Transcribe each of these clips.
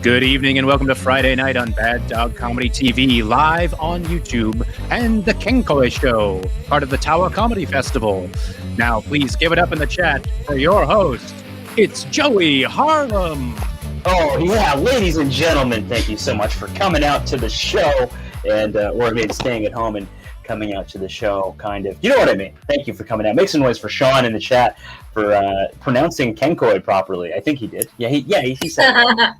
Good evening and welcome to Friday Night on Bad Dog Comedy TV, live on YouTube and the KENKOY Show, part of the TAWA Comedy Festival. Now, please give it up in the chat for your host. It's Joey Harlem. Oh, yeah, ladies and gentlemen, thank you so much for coming out to the show, or maybe staying at home and coming out to the show, kind of. You know what I mean? Thank you for coming out. Make some noise for Sean in the chat for pronouncing KENKOY properly. I think he did. Yeah, he said that.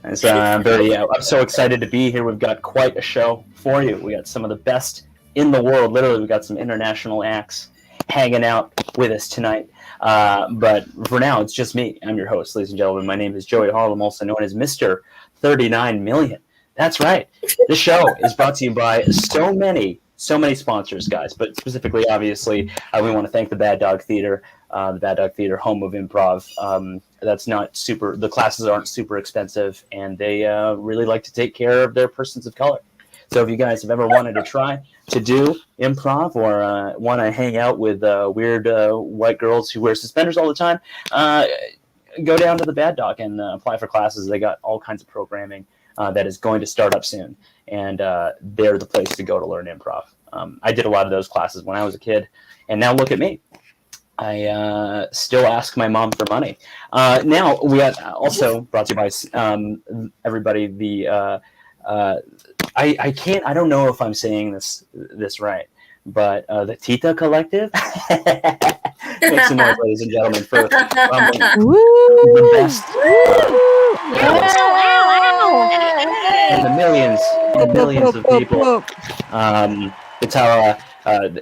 I'm so excited to be here. We've got quite a show for you. We got some of the best in the world. Literally, we got some international acts hanging out with us tonight. But for now, it's just me. I'm your host, ladies and gentlemen. My name is Joey Harlem, also known as Mr. 39 Million. That's right. This show is brought to you by so many sponsors, guys. But specifically, obviously, we want to thank the Bad Dog Theater. The Bad Dog Theater, home of improv. The classes aren't super expensive, and they really like to take care of their persons of color. So if you guys have ever wanted to try to do improv or want to hang out with weird white girls who wear suspenders all the time, go down to the Bad Dog and apply for classes. They got all kinds of programming that is going to start up soon, and they're the place to go to learn improv. I did a lot of those classes when I was a kid, and now look at me. I still ask my mom for money. Now we are also brought to you by everybody. I don't know if I'm saying this right, but the Tita Collective. Make some noise, ladies and gentlemen, for the best and the millions of people. The TAWA.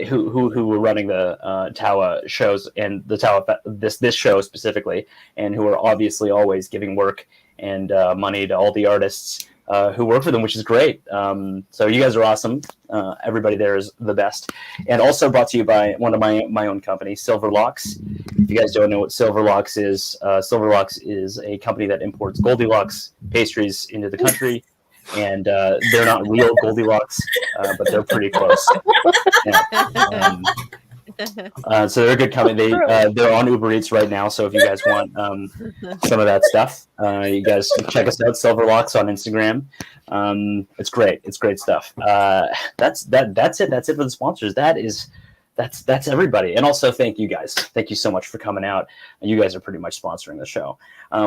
Who were running the TAWA shows and the TAWA this show specifically, and who are obviously always giving work and money to all the artists who work for them, which is great. So you guys are awesome. Everybody there is the best. And also brought to you by one of my own company, Silverlocks. If you guys don't know what Silverlocks is a company that imports Goldilocks pastries into the country. And they're not real Goldilocks, but they're pretty close. Yeah. So they're a good company. They're on Uber Eats right now. So if you guys want some of that stuff, you guys check us out. Silverlocks on Instagram. It's great. It's great stuff. That's it. That's it for the sponsors. That's everybody. And also thank you guys. Thank you so much for coming out. You guys are pretty much sponsoring the show,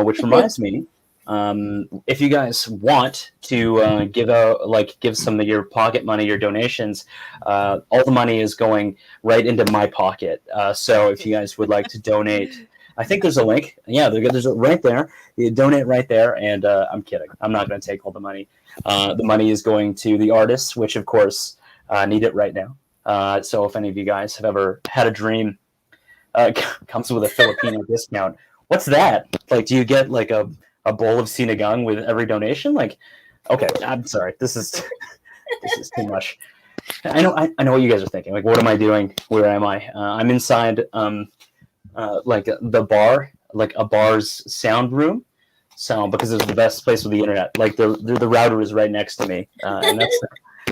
which reminds me. If you guys want to give some of your pocket money, your donations, all the money is going right into my pocket. So if you guys would like to donate, I think there's a link. Yeah, there's a right there. You donate right there, and I'm kidding. I'm not going to take all the money. The money is going to the artists, which of course need it right now. So if any of you guys have ever had a dream, comes with a Filipino discount. What's that? Like, do you get like a bowl of sinigang with every donation? Like, okay, I'm sorry. This is too much. I know what you guys are thinking. Like, what am I doing? Where am I? I'm inside like the bar, like a bar's sound room. So because it's the best place with the internet. Like the router is right next to me, and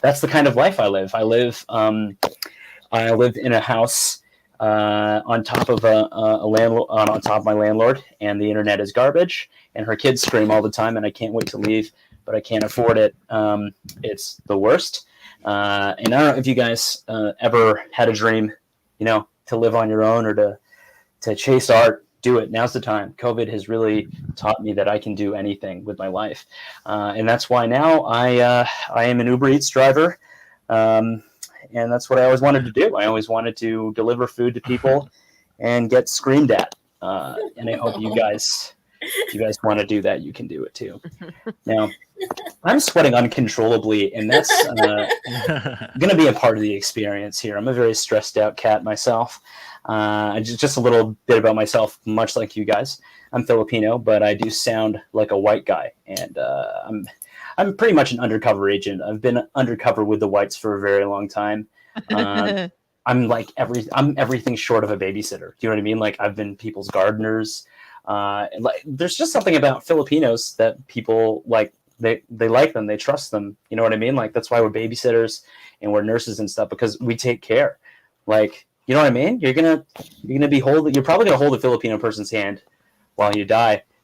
that's the kind of life I live. I live in a house on top of a landlord, on top of my landlord, and the internet is garbage, and her kids scream all the time, and I can't wait to leave, but I can't afford it. It's the worst. And I don't know if you guys ever had a dream, to live on your own or to chase art. Do it. Now's the time. COVID has really taught me that I can do anything with my life, and that's why now I am an Uber Eats driver. And that's what I always wanted to do. I always wanted to deliver food to people and get screamed at. And I hope you guys, if you guys want to do that, you can do it too. Now, I'm sweating uncontrollably, and that's going to be a part of the experience here. I'm a very stressed out cat myself. Just a little bit about myself, much like you guys. I'm Filipino, but I do sound like a white guy, and I'm pretty much an undercover agent. I've been undercover with the whites for a very long time. I'm everything short of a babysitter. Do you know what I mean? Like, I've been people's gardeners. There's just something about Filipinos that people like. They like them. They trust them. You know what I mean? Like, that's why we're babysitters and we're nurses and stuff, because we take care. Like, you know what I mean? You're probably gonna hold a Filipino person's hand while you die.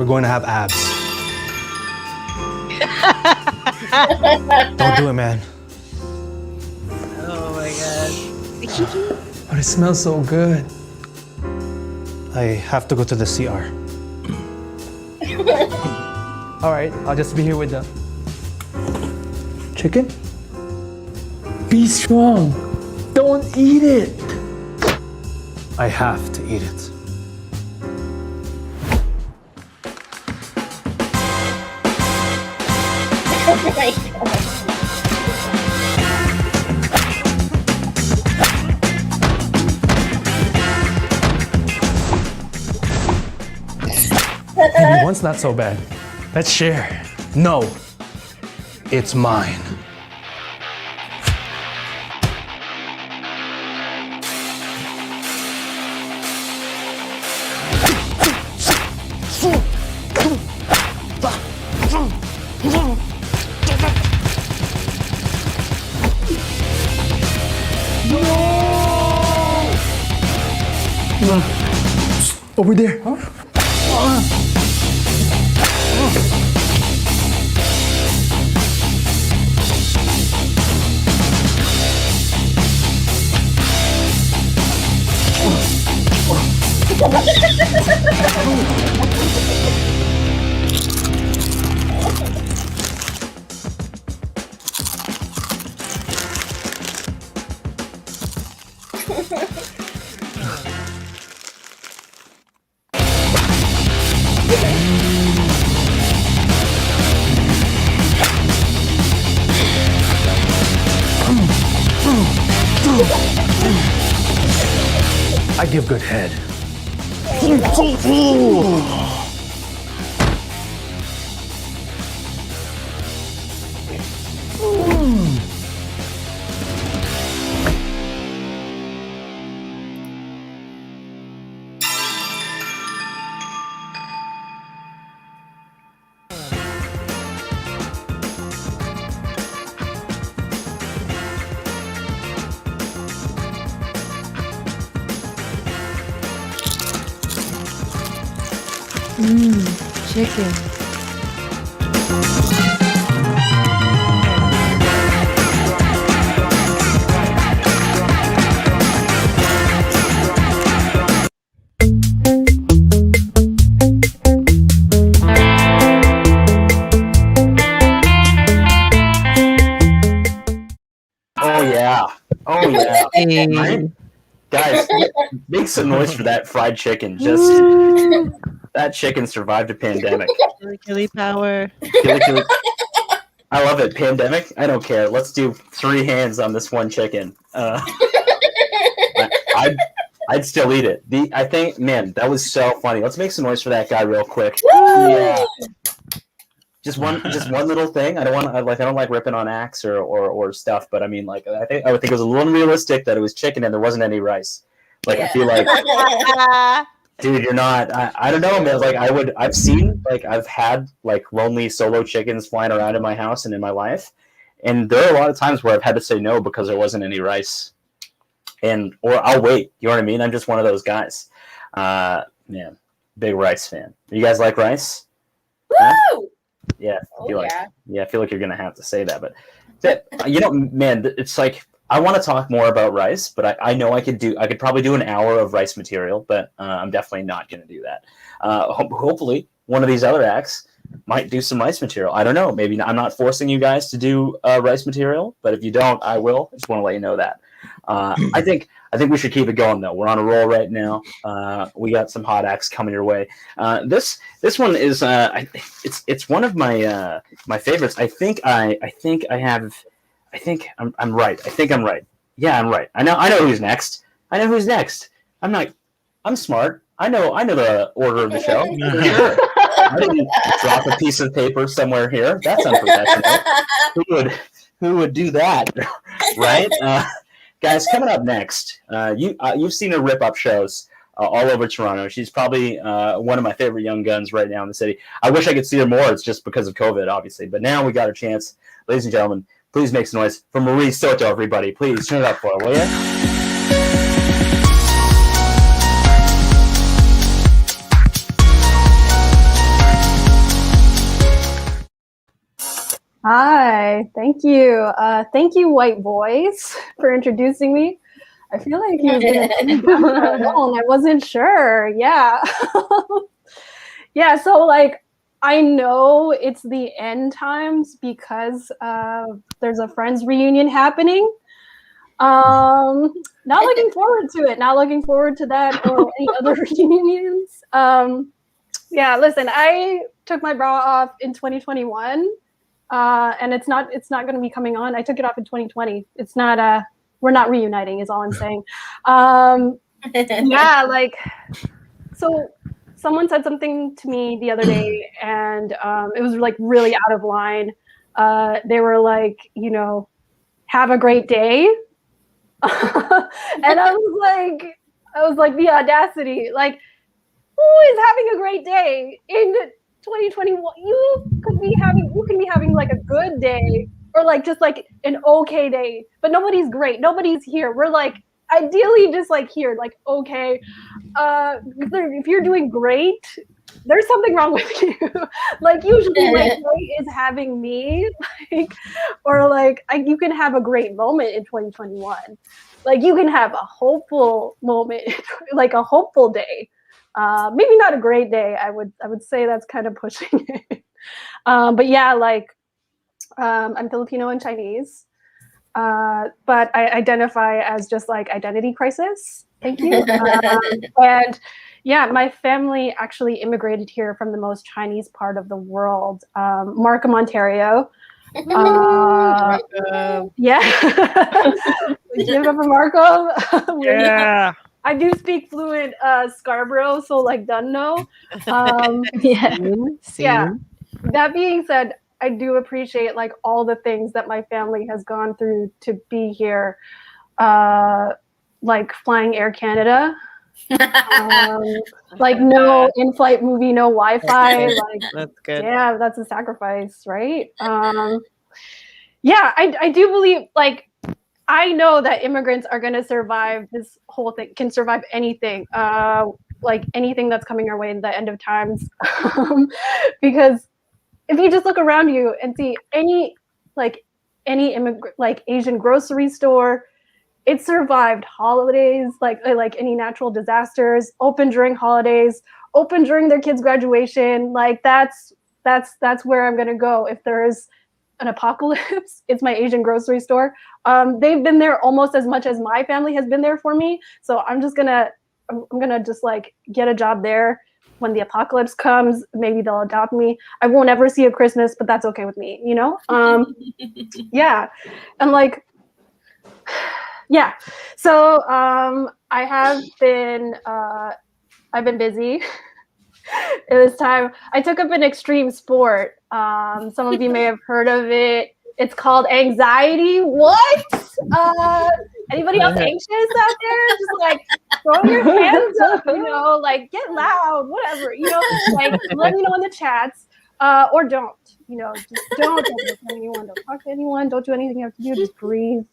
we're going to have abs. Don't do it, man. Oh my god. But it smells so good. I have to go to the CR. All right, I'll just be here with the chicken. Be strong. Don't eat it. I have to eat it. Oh my god. Maybe one's not so bad. Let's share. No, it's mine. Over there, huh? I give good head. Chicken. Oh yeah. Oh yeah. Hey. Right? Guys, make some noise for that fried chicken. Just that chicken survived a pandemic. Killy power. Killy. I love it. Pandemic? I don't care. Let's do 3 hands on this one chicken. I'd still eat it. I think, man, that was so funny. Let's make some noise for that guy real quick. Yeah. Just one little thing. I don't like ripping on acts or stuff, but I mean, like, I would think it was a little unrealistic that it was chicken and there wasn't any rice. Like, I feel like, dude, you're not. I don't know, man. Like, I've had like lonely solo chickens flying around in my house and in my life, and there are a lot of times where I've had to say no because there wasn't any rice, or I'll wait. You know what I mean? I'm just one of those guys. Man, big rice fan. You guys like rice? Woo! Huh? Yeah, I feel yeah. I feel like you're gonna have to say that, but you know, man, it's like I want to talk more about rice, but I know I could probably do an hour of rice material, but I'm definitely not gonna do that. Hopefully, one of these other acts might do some rice material. I don't know. Maybe not. I'm not forcing you guys to do rice material, but if you don't, I will. I just want to let you know that. I think we should keep it going though. We're on a roll right now. We got some hot acts coming your way. This one is it's one of my my favorites. I think I'm right. I think I'm right. Yeah, I'm right. I know who's next. I'm smart. I know the order of the show. Sure. I didn't drop a piece of paper somewhere here. That's unprofessional. Who would do that? Right? Guys, coming up next, you've seen her rip up shows all over Toronto. She's probably one of my favorite young guns right now in the city. I wish I could see her more. It's just because of COVID, obviously. But now we got a chance. Ladies and gentlemen, please make some noise for Marie Sotto, everybody. Please turn it up for her, will you? Hi, thank you. Thank you, white boys, for introducing me. I feel like he was going to put me down for a loan. I wasn't sure. Yeah. Yeah, so like I know it's the end times because there's a Friends reunion happening. Not looking forward to it. Not looking forward to that or any other reunions. Yeah, listen, I took my bra off in 2021. And it's not going to be coming on. I took it off in 2020. It's not we're not reuniting is all I'm saying. Yeah, like so someone said something to me the other day and it was like really out of line. They were like, you know, have a great day. And I was like the audacity, like who is having a great day in 2021? You can be having like a good day or like just like an okay day, but nobody's great. Nobody's here. We're like ideally just like here, like okay. If you're doing great, there's something wrong with you. Like usually my great is having me, like, or like you can have a great moment in 2021. Like you can have a hopeful moment, like a hopeful day. Maybe not a great day. I would say that's kind of pushing it. But yeah, like I'm Filipino and Chinese, but I identify as just like identity crisis. Thank you. And yeah, my family actually immigrated here from the most Chinese part of the world, Markham, Ontario. Yeah. Give up for Markham. Yeah. I do speak fluent Scarborough, so like done know. Yeah. Yeah. That being said, I do appreciate like all the things that my family has gone through to be here, like flying Air Canada. Like no in-flight movie, no Wi-Fi. Like That's good. yeah, that's a sacrifice, right? Yeah, I do believe like I know that immigrants are going to survive this whole thing, can survive anything, like anything that's coming our way in the end of times. Because if you just look around you and see any immigrant, like Asian grocery store, it survived holidays, like any natural disasters, open during holidays, open during their kids' graduation. Like that's where I'm going to go if there's an apocalypse. It's my Asian grocery store. They've been there almost as much as my family has been there for me. So I'm gonna just like get a job there. When the apocalypse comes, maybe they'll adopt me. I won't ever see a Christmas, but that's okay with me, you know? Yeah. And like, yeah. So I've been busy. It was time. I took up an extreme sport. Some of you may have heard of it. It's called anxiety. What? Anybody else anxious out there? Just like throw your hands up, you know, like get loud, whatever, you know, like let me know in the chats. Or don't, you know, just don't listen to anyone, don't talk to anyone, don't do anything you have to do, just breathe.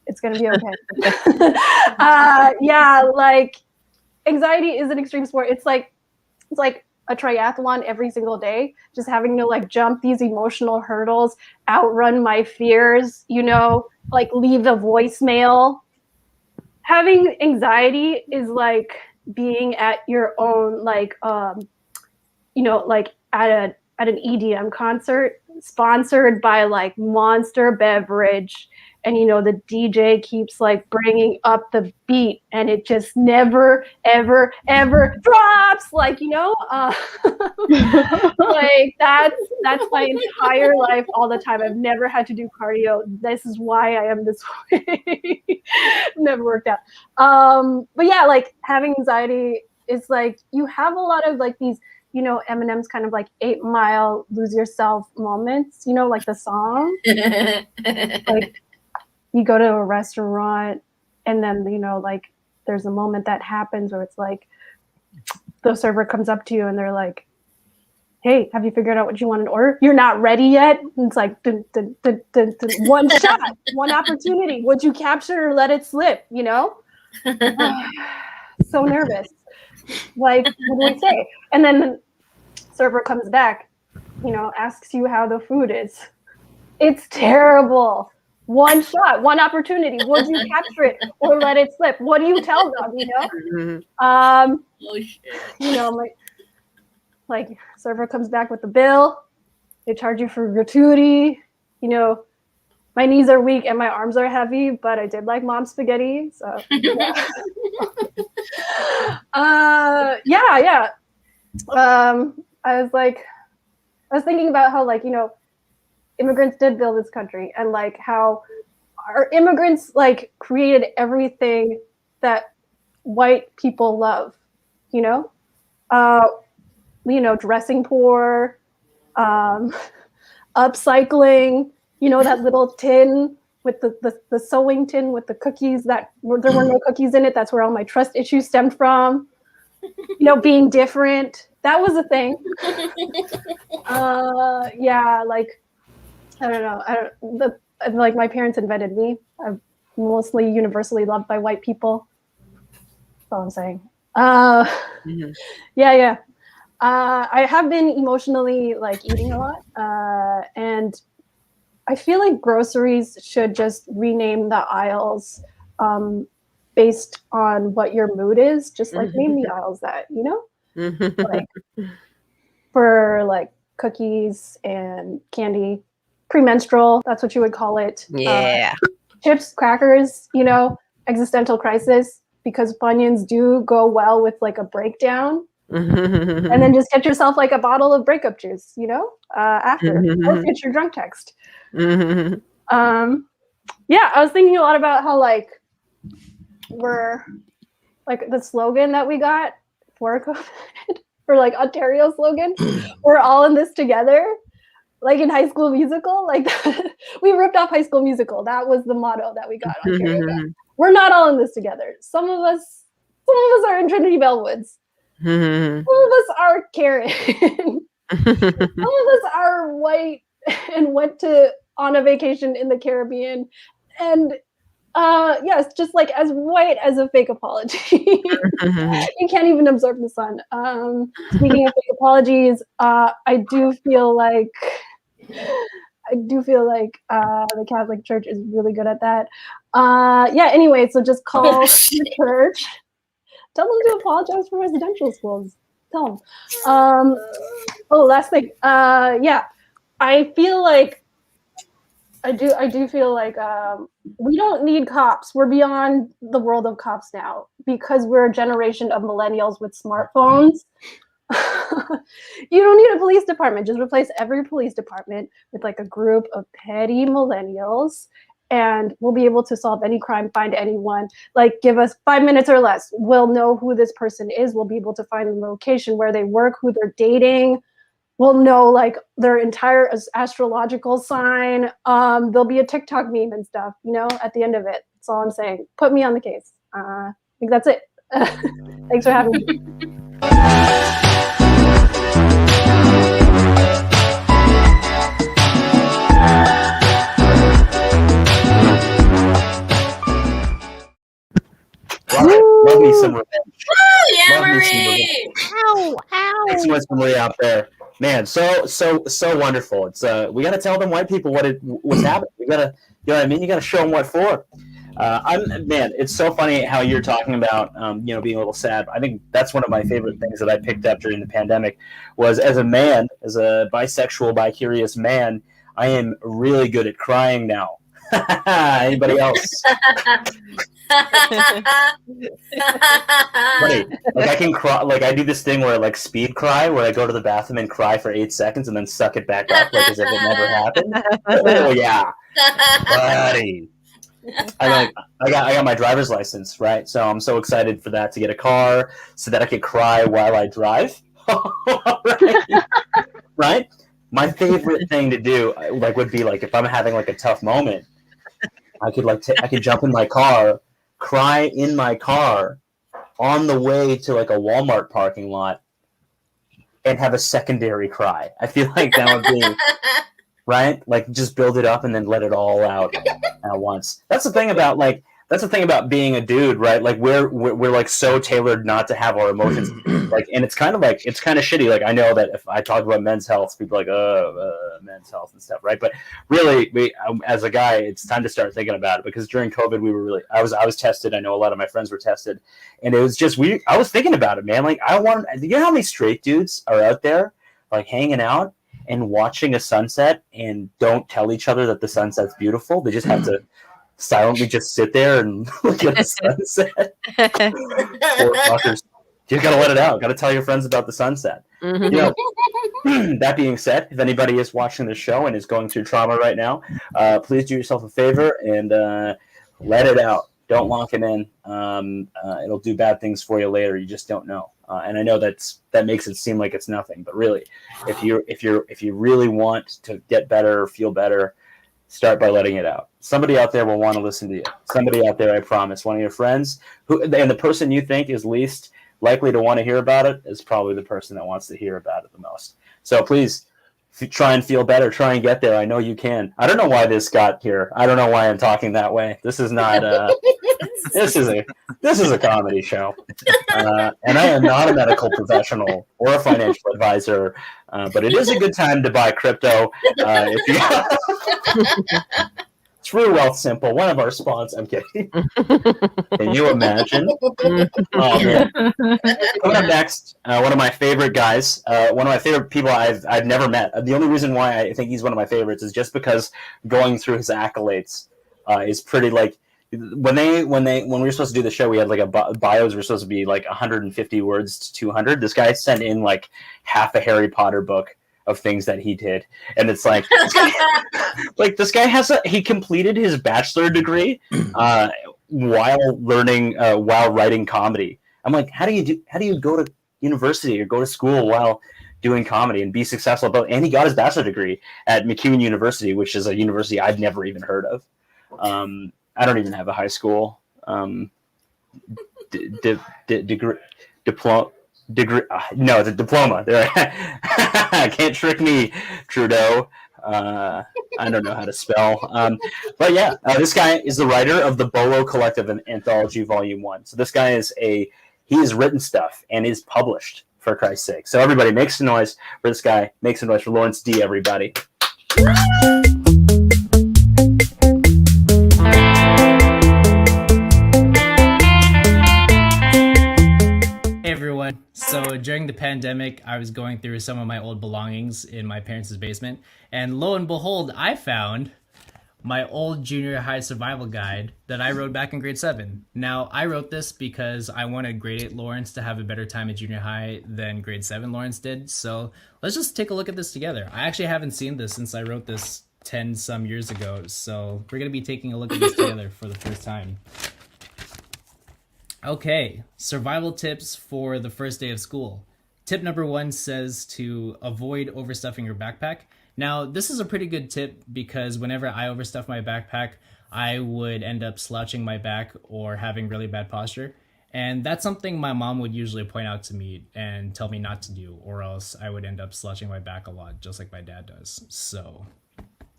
It's gonna be okay. Yeah, like anxiety is an extreme sport. It's like a triathlon every single day, just having to like jump these emotional hurdles, outrun my fears, you know, like leave a voicemail. Having anxiety is like being at your own, like, you know, like at an EDM concert sponsored by like Monster Beverage. And, you know, the DJ keeps like bringing up the beat and it just never, ever, ever drops. Like, you know, like that's my entire life all the time. I've never had to do cardio. This is why I am this way. Never worked out. But yeah, like having anxiety is like, you have a lot of like these, you know, Eminem's kind of like 8 Mile lose yourself moments, you know, like the song. Like, you go to a restaurant and then, you know, like there's a moment that happens where it's like the server comes up to you and they're like, hey, have you figured out what you want to order? You're not ready yet. And it's like dun, dun, dun, dun, dun. One shot, one opportunity. Would you capture or let it slip, you know? So nervous. Like, what do we say? And then the server comes back, you know, asks you how the food is. It's terrible. One shot, one opportunity. Would you capture it or let it slip? What do you tell them? Oh shit. Like server comes back with the bill. They charge you for gratuity. My knees are weak and my arms are heavy, but I did like mom spaghetti. So yeah. Yeah. I was thinking about how immigrants did build this country, and how our immigrants created everything that white people love. Dressing poor, upcycling. That little tin with the sewing tin with the cookies there were no cookies in it. That's where all my trust issues stemmed from. Being different. That was a thing. I don't know. My parents invented me. I'm mostly universally loved by white people. That's all I'm saying. Yeah. I have been emotionally eating a lot, and I feel like groceries should just rename the aisles based on what your mood is. Just name the aisles that, for cookies and candy, premenstrual, that's what you would call it. Yeah. Chips, crackers, existential crisis, because Funyuns do go well with a breakdown. And then just get yourself a bottle of breakup juice, after, or get your drunk text. I was thinking a lot about how we're the slogan that we got for COVID, or Ontario slogan, we're all in this together. In High School Musical, we ripped off High School Musical. That was the motto that we got. We're not all in this together. Some of us are in Trinity Bellwoods. Some of us are Karen. Some of us are white and went on a vacation in the Caribbean. And yes, just as white as a fake apology. You can't even absorb the sun. Speaking of fake apologies, I do feel like the Catholic Church is really good at that. Anyway, so just call the church. Tell them to apologize for residential schools. Tell them. Last thing. I feel like I do feel like we don't need cops. We're beyond the world of cops now, because we're a generation of millennials with smartphones. You don't need a police department. Just replace every police department with a group of petty millennials, and we'll be able to solve any crime, find anyone. Give us 5 minutes or less. We'll know who this person is. We'll be able to find the location where they work, who they're dating. We'll know their entire astrological sign. There'll be a TikTok meme and stuff, at the end of it. That's all I'm saying. Put me on the case. I think that's it. Thanks for having me. Love me some revenge. Oh, yeah, Love me Marie. some revenge. Ow. Thanks so much, Marie, out there. Man, so wonderful. It's we gotta tell them white people what's happening. We gotta, you know what I mean? You gotta show them what for. It's so funny how you're talking about being a little sad. I think that's one of my favorite things that I picked up during the pandemic was, as a man, as a bisexual, bi-curious man, I am really good at crying now. Anybody else? Right. I can cry. I do this thing where I speed cry, where I go to the bathroom and cry for 8 seconds and then suck it back up as if it never happened. Oh yeah, buddy. I got my driver's license, right? So I'm so excited for that, to get a car so that I could cry while I drive. Right? My favorite thing to do would be if I'm having a tough moment, I could I could jump in my car, cry in my car on the way to a Walmart parking lot, and have a secondary cry. I feel like that would be right. Just build it up and then let it all out at once. That's the thing about that's the thing about being a dude, right? Like we're like so tailored not to have our emotions, like, and it's kind of shitty. Like I know that if I talk about men's health, people are like, men's health and stuff, right? But really, as a guy, it's time to start thinking about it, because during COVID, I was tested. I know a lot of my friends were tested, and it was just weird. I was thinking about it, man. Like you know how many straight dudes are out there, like hanging out and watching a sunset and don't tell each other that the sunset's beautiful. They just have to silently just sit there and look at the sunset. Poor fuckers. You gotta let it out. Gotta tell your friends about the sunset. You know, that being said, if anybody is watching the show and is going through trauma right now, please do yourself a favor and let it out. Don't lock it in. It'll do bad things for you later. You just don't know. And I know that makes it seem like it's nothing, but really, if you really want to get better or feel better, start by letting it out. Somebody out there will want to listen to you. Somebody out there, I promise, one of your friends, and the person you think is least likely to want to hear about it is probably the person that wants to hear about it the most. So please try and feel better. Try and get there. I know you can. I don't know why this got here. I don't know why I'm talking that way. This is not. This is a comedy show, and I am not a medical professional or a financial advisor. But it is a good time to buy crypto. If you True Wealth Simple, one of our sponsors. I'm kidding. Can you imagine? Oh, man. Coming up next, one of my favorite guys, one of my favorite people I've never met. The only reason why I think he's one of my favorites is just because going through his accolades is pretty, like, when we were supposed to do the show, we had like bios were supposed to be like 150 words to 200. This guy sent in like half a Harry Potter book of things that he did, and it's like this guy he completed his bachelor degree while writing comedy. I'm like, how do you go to university or go to school while doing comedy and be successful? And he got his bachelor degree at McEwen University, which is a university I've never even heard of. I don't even have a high school diploma. No, it's a diploma. Can't trick me, Trudeau. I don't know how to spell. But yeah, this guy is the writer of the Bolo Collective Anthology Volume 1. So this guy he has written stuff and is published, for Christ's sake. So everybody make some noise for this guy. Make some noise for Lawrence D, everybody. So during the pandemic, I was going through some of my old belongings in my parents' basement, and lo and behold, I found my old junior high survival guide that I wrote back in grade 7. Now, I wrote this because I wanted grade 8 Lawrence to have a better time at junior high than grade 7 Lawrence did. So let's just take a look at this together. I actually haven't seen this since I wrote this 10 some years ago, so we're going to be taking a look at this together for the first time. Okay, survival tips for the first day of school. Tip number 1 says to avoid overstuffing your backpack. Now, this is a pretty good tip because whenever I overstuff my backpack, I would end up slouching my back or having really bad posture. And that's something my mom would usually point out to me and tell me not to do, or else I would end up slouching my back a lot, just like my dad does. So,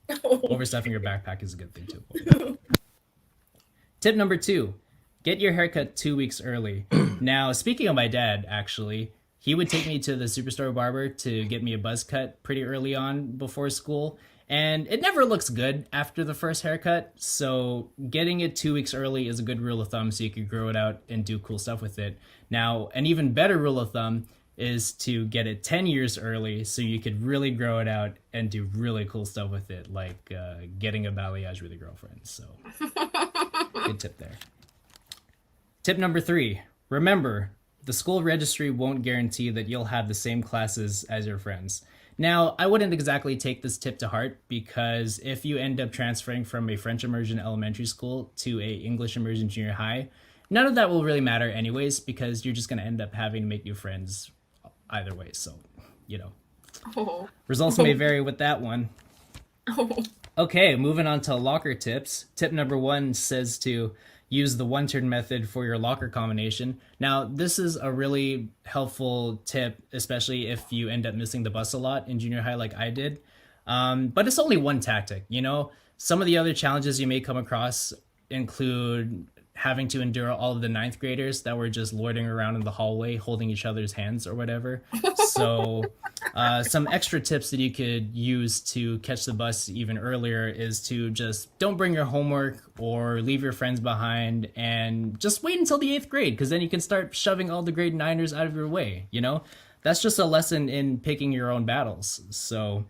overstuffing your backpack is a good thing to avoid. Tip number 2. Get your haircut 2 weeks early. Now, speaking of my dad, actually, he would take me to the Superstore barber to get me a buzz cut pretty early on before school. And it never looks good after the first haircut. So getting it 2 weeks early is a good rule of thumb so you could grow it out and do cool stuff with it. Now, an even better rule of thumb is to get it 10 years early so you could really grow it out and do really cool stuff with it, like getting a balayage with a girlfriend. So, good tip there. Tip number 3, remember, the school registry won't guarantee that you'll have the same classes as your friends. Now, I wouldn't exactly take this tip to heart because if you end up transferring from a French immersion elementary school to a English immersion junior high, none of that will really matter anyways because you're just going to end up having to make new friends either way. So, results may vary with that one. Okay, moving on to locker tips. Tip number 1 says to use the one-turn method for your locker combination. Now, this is a really helpful tip, especially if you end up missing the bus a lot in junior high like I did. But it's only one tactic, Some of the other challenges you may come across include having to endure all of the ninth graders that were just loitering around in the hallway holding each other's hands or whatever. So some extra tips that you could use to catch the bus even earlier is to just don't bring your homework or leave your friends behind, and just wait until the 8th grade, because then you can start shoving all the grade 9ers out of your way, you know? That's just a lesson in picking your own battles. So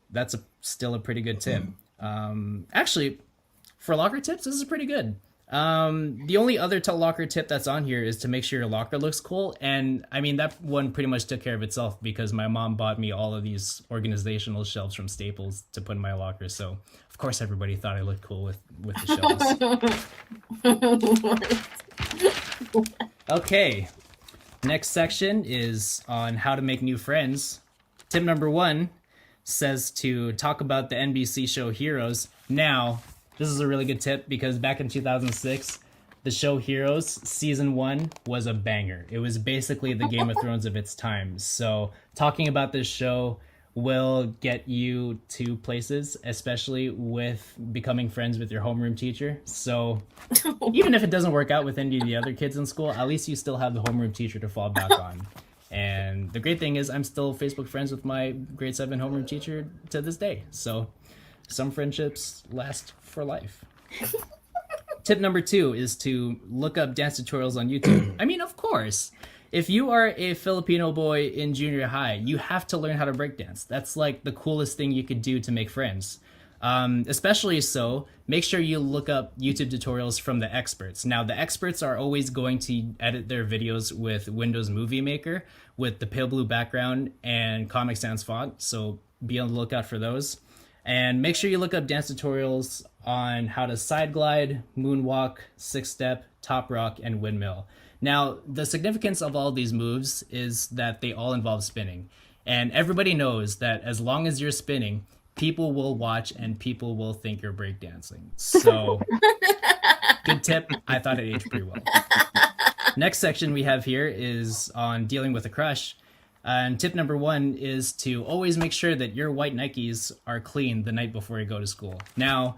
that's still a pretty good tip. Actually, for locker tips, this is pretty good. The only other locker tip that's on here is to make sure your locker looks cool. And I mean, that one pretty much took care of itself, because my mom bought me all of these organizational shelves from Staples to put in my locker. So of course everybody thought I looked cool with the shelves. Okay. Next section is on how to make new friends. Tip number 1 says to talk about the NBC show Heroes. Now, this is a really good tip, because back in 2006, the show Heroes season 1 was a banger. It was basically the Game of Thrones of its time. So talking about this show will get you to places, especially with becoming friends with your homeroom teacher. So even if it doesn't work out with any of the other kids in school, at least you still have the homeroom teacher to fall back on. And the great thing is I'm still Facebook friends with my grade 7 homeroom teacher to this day. So some friendships last for life. Tip number 2 is to look up dance tutorials on YouTube. I mean, of course, if you are a Filipino boy in junior high, you have to learn how to breakdance. That's like the coolest thing you could do to make friends. Especially so, make sure you look up YouTube tutorials from the experts. Now, the experts are always going to edit their videos with Windows Movie Maker with the pale blue background and Comic Sans font, so be on the lookout for those. And make sure you look up dance tutorials on how to side glide, moonwalk, 6-step, top rock, and windmill. Now, the significance of all these moves is that they all involve spinning. And everybody knows that as long as you're spinning, people will watch and people will think you're breakdancing. So, good tip. I thought it aged pretty well. Next section we have here is on dealing with a crush. And tip number 1 is to always make sure that your white Nikes are clean the night before you go to school. Now,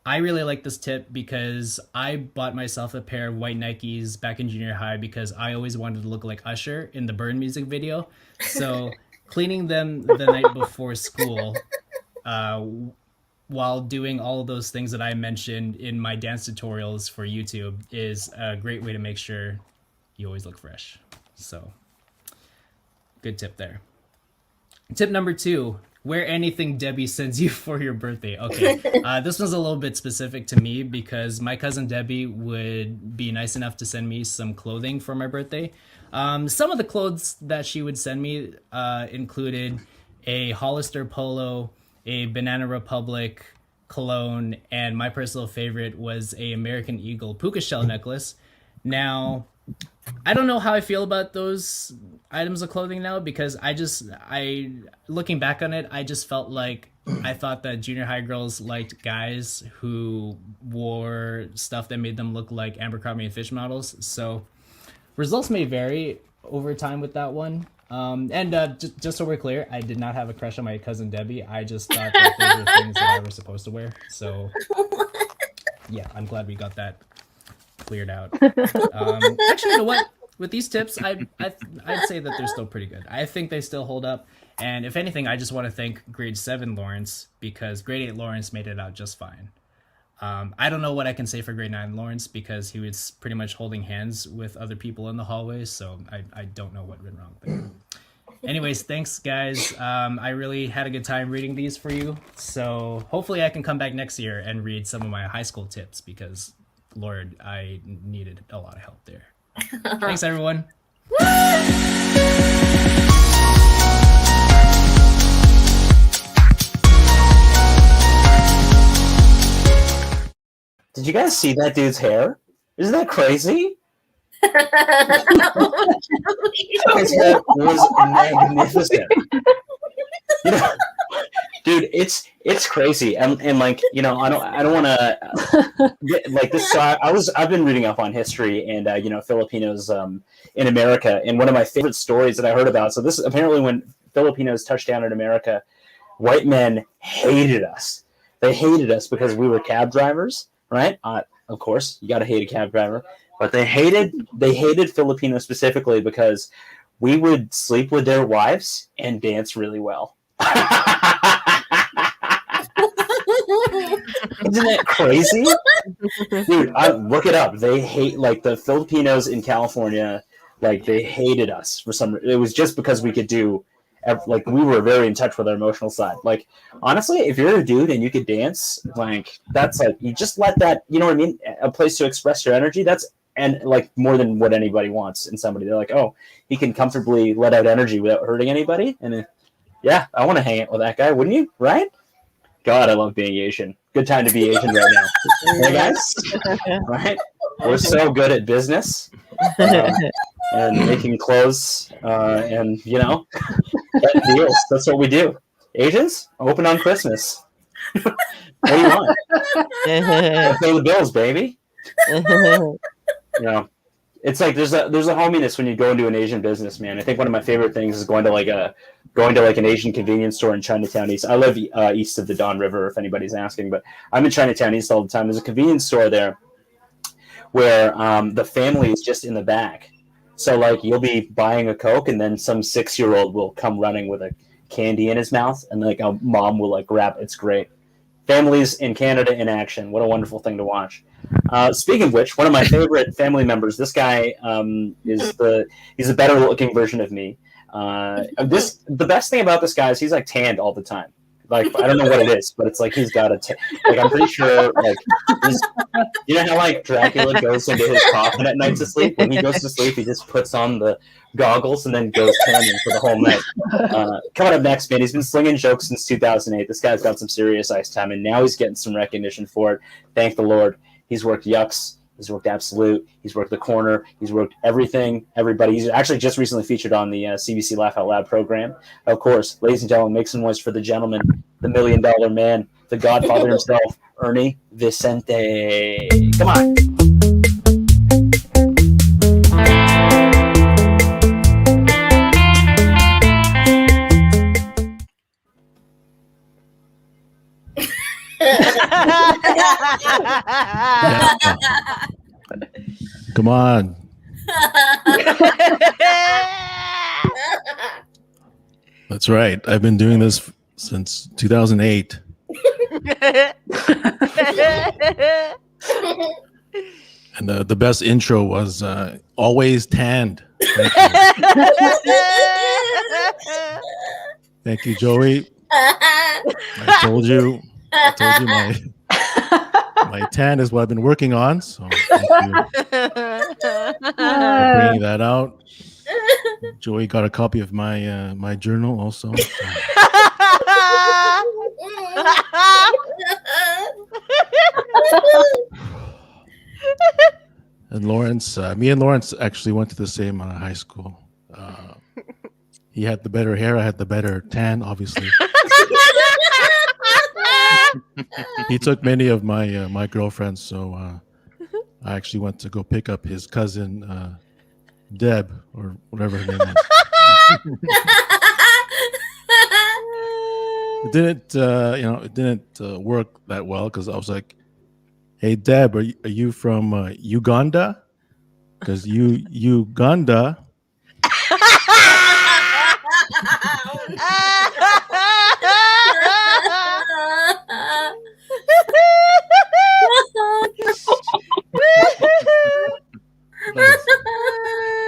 I really like this tip because I bought myself a pair of white Nikes back in junior high because I always wanted to look like Usher in the Burn music video. So cleaning them the night before school while doing all of those things that I mentioned in my dance tutorials for YouTube is a great way to make sure you always look fresh. So good tip there. Tip number 2, wear anything Debbie sends you for your birthday. Okay, this one's a little bit specific to me because my cousin Debbie would be nice enough to send me some clothing for my birthday. Some of the clothes that she would send me included a Hollister polo, a Banana Republic cologne, and my personal favorite was a American Eagle puka shell necklace. Now, I don't know how I feel about those items of clothing now because I looking back on it, I just felt like I thought that junior high girls liked guys who wore stuff that made them look like Abercrombie and Fitch models. So results may vary over time with that one. Just so we're clear, I did not have a crush on my cousin Debbie. I just thought that those were things that I was supposed to wear. So yeah, I'm glad we got that cleared out. Actually, you know what? With these tips, I'd say that they're still pretty good. I think they still hold up. And if anything, I just want to thank grade 7 Lawrence because grade 8 Lawrence made it out just fine. I don't know what I can say for grade 9 Lawrence because he was pretty much holding hands with other people in the hallways. So I don't know what went wrong there. Anyways, thanks guys. I really had a good time reading these for you. So hopefully I can come back next year and read some of my high school tips because Lord, I needed a lot of help there. Thanks, everyone. Did you guys see that dude's hair? Isn't that crazy? His hair was magnificent. You know, dude, it's crazy, and like, you know, I don't want to like this. So I've been reading up on history and you know, Filipinos in America, and one of my favorite stories that I heard about. So this apparently when Filipinos touched down in America, white men hated us. They hated us because we were cab drivers, right? of course, you got to hate a cab driver. But they hated Filipinos specifically because we would sleep with their wives and dance really well. Isn't that crazy? Dude, look it up. They hate, like, the Filipinos in California, like, they hated us for some. It was just because we could do, like, we were very in touch with our emotional side. Like, honestly, if you're a dude and you could dance, like, that's like, you just let that, you know what I mean? A place to express your energy. That's, and like, more than what anybody wants in somebody. They're like, oh, he can comfortably let out energy without hurting anybody. And yeah, I want to hang out with that guy, wouldn't you? Right? God, I love being Asian. Good time to be Asian right now. Hey guys, right? We're so good at business and making clothes, and you know, getting deals. That's what we do. Asians open on Christmas. What do you want? Pay the bills, baby. You know, it's like there's a hominess when you go into an Asian business, man. I think one of my favorite things is going to an Asian convenience store in Chinatown East. I live east of the Don River, if anybody's asking, but I'm in Chinatown East all the time. There's a convenience store there where the family is just in the back. So like you'll be buying a Coke and then some 6-year-old will come running with a candy in his mouth and like a mom will like grab it. It's great. Families in Canada in action. What a wonderful thing to watch. Speaking of which, one of my favorite family members, this guy he's a better looking version of me. The best thing about this guy is he's like tanned all the time. Like, I don't know what it is, but it's like he's got like, I'm pretty sure, like, you know how like Dracula goes into his coffin at night to sleep? When he goes to sleep, he just puts on the goggles and then goes tanning for the whole night. Coming up next, man, he's been slinging jokes since 2008. This guy's got some serious ice time, and now he's getting some recognition for it. Thank the Lord. He's worked Yucks. He's worked Absolute. He's worked The Corner. He's worked everything, everybody. He's actually just recently featured on the CBC Laugh Out Loud program. Of course, ladies and gentlemen, make some noise for the gentleman, the $1 million man, the Godfather himself, Ernie Vicente. Come on. Come on. That's right. I've been doing this since 2008. And the best intro was always tanned. Thank you, Joey. I told you my tan is what I've been working on. So thank you for bringing that out. Joey got a copy of my my journal also. And Lawrence, me and Lawrence actually went to the same high school. He had the better hair. I had the better tan, obviously. He took many of my my girlfriends, so I actually went to go pick up his cousin Deb, or whatever her name is. It didn't, it didn't work that well because I was like, "Hey Deb, are you from Uganda? Because Uganda."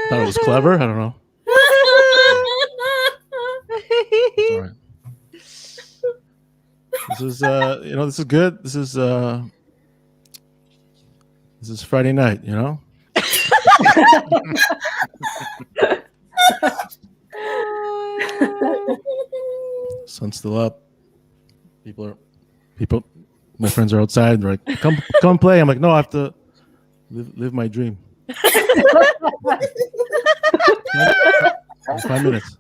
Thought it was clever. I don't know. It's all right. This is this is good. This is Friday night, you know. Sun's still up. People. My friends are outside. They're like, come play. I'm like, no, I have to live my dream. 5 minutes.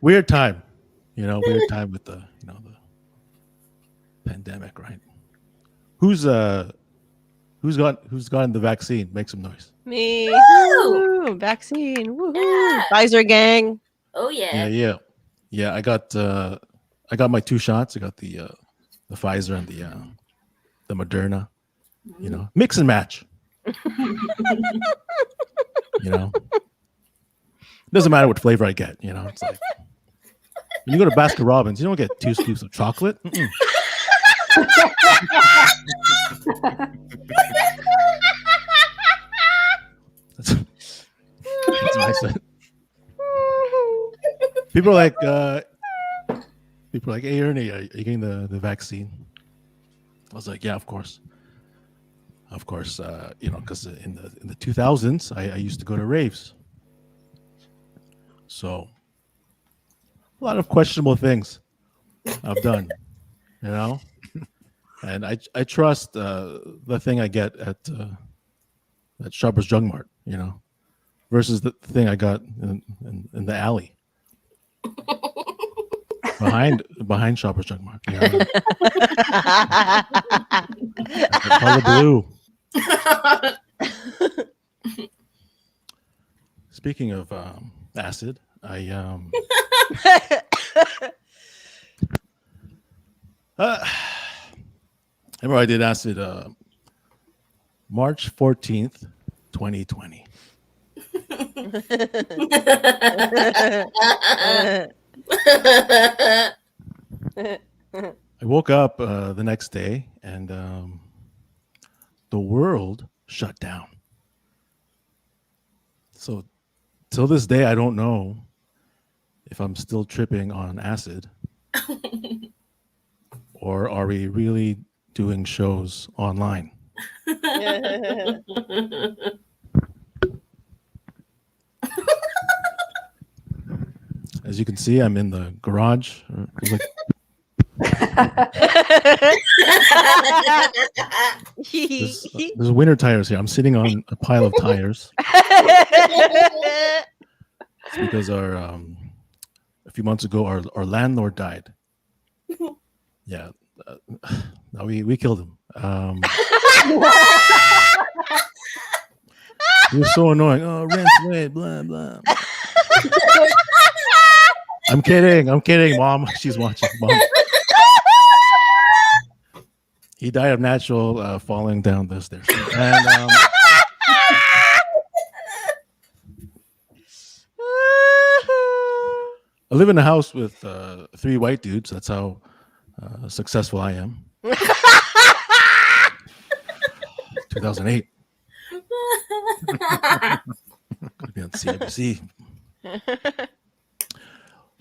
Weird time, weird time with the the pandemic, right? Who's gotten the vaccine? Make some noise. Me. Woo! Vaccine. Woohoo! Pfizer gang. Oh yeah. Yeah. I got I got my 2 shots. I got the Pfizer and the Moderna. You know, mix and match. You know, it doesn't matter what flavor I get. You know, it's like when you go to Baskin Robbins, you don't get 2 scoops of chocolate. That's nice. People are like, "Hey, Ernie, are you getting the vaccine?" I was like, "Yeah, of course." You know, because in the 2000s, I used to go to raves. So a lot of questionable things I've done, you know, and I trust the thing I get at Shoppers Drug Mart, you know, versus the thing I got in the alley behind Shoppers Drug Mart. You know? Color blue. Speaking of acid, I remember I did acid March 14th, 2020. I woke up the next day and the world shut down. So till this day, I don't know if I'm still tripping on acid or are we really doing shows online? As you can see, I'm in the garage. There's winter tires here. I'm sitting on a pile of tires. It's because a few months ago our landlord died. Yeah, no, we killed him. He was so annoying. Oh, rent's late, blah blah. I'm kidding, Mom. She's watching, Mom. He died of natural falling down the stairs. And I live in a house with 3 white dudes. That's how successful I am. 2008. Could be on CNBC.